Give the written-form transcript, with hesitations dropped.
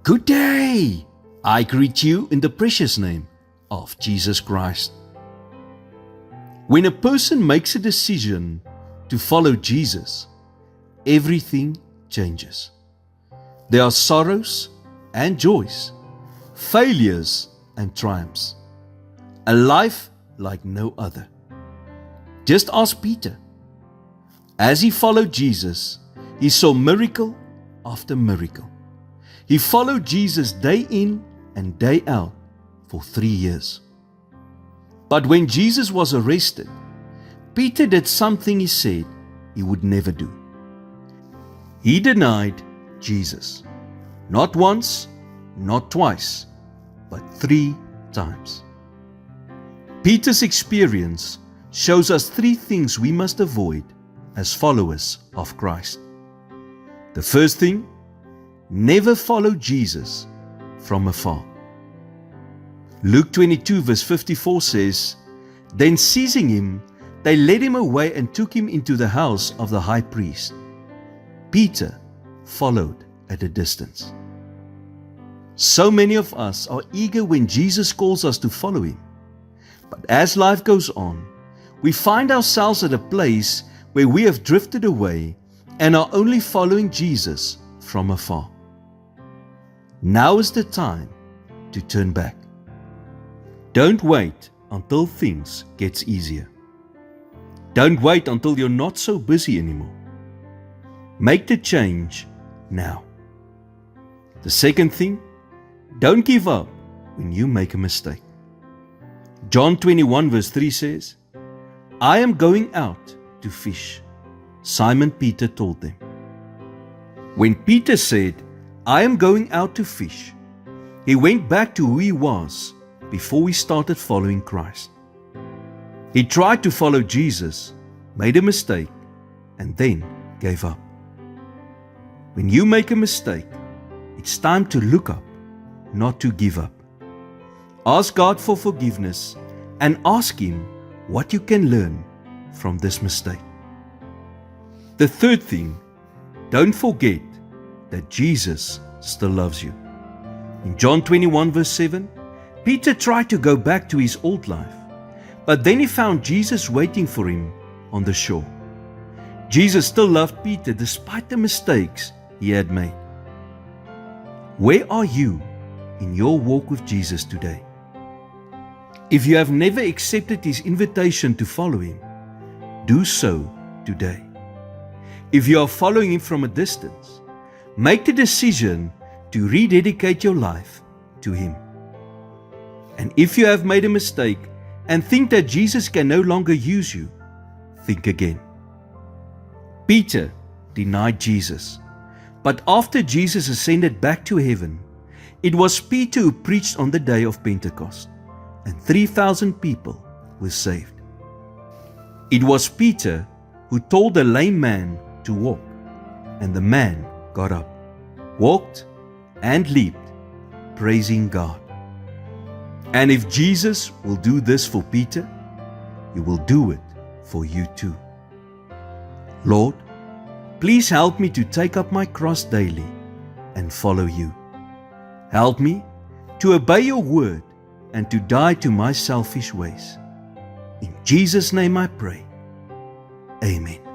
Good day! I greet you in the precious name of Jesus Christ. When a person makes a decision to follow Jesus, everything changes. There are sorrows and joys, failures and triumphs, a life like no other. Just ask Peter. As he followed Jesus, he saw miracle after miracle. He followed Jesus day in and day out for 3 years. But when Jesus was arrested, Peter did something he said he would never do. He denied Jesus. Not once, not twice, but 3 times. Peter's experience shows us 3 things we must avoid as followers of Christ. The first thing, never follow Jesus from afar. Luke 22 verse 54 says, Then seizing him, they led him away and took him into the house of the high priest. Peter followed at a distance. So many of us are eager when Jesus calls us to follow him. But as life goes on, we find ourselves at a place where we have drifted away and are only following Jesus from afar. Now is the time to turn back. Don't wait until things get easier. Don't wait until you're not so busy anymore. Make the change now. The second thing, don't give up when you make a mistake. John 21 verse 3 says, I am going out to fish, Simon Peter told them. When Peter said, I am going out to fish, he went back to who he was before he started following Christ. He tried to follow Jesus, made a mistake, and then gave up. When you make a mistake, it's time to look up, not to give up. Ask God for forgiveness and ask Him what you can learn from this mistake. The third thing, don't forget that Jesus still loves you. In John 21 verse 7, Peter tried to go back to his old life, but then he found Jesus waiting for him on the shore. Jesus still loved Peter despite the mistakes he had made. Where are you in your walk with Jesus today? If you have never accepted His invitation to follow Him, do so today. If you are following Him from a distance, make the decision to rededicate your life to Him. And if you have made a mistake and think that Jesus can no longer use you, think again. Peter denied Jesus, but after Jesus ascended back to heaven, it was Peter who preached on the day of Pentecost, and 3,000 people were saved. It was Peter who told the lame man to walk, and the man got up, walked, and leaped, praising God. And if Jesus will do this for Peter, He will do it for you too. Lord, please help me to take up my cross daily and follow You. Help me to obey Your word and to die to my selfish ways. In Jesus' name I pray. Amen.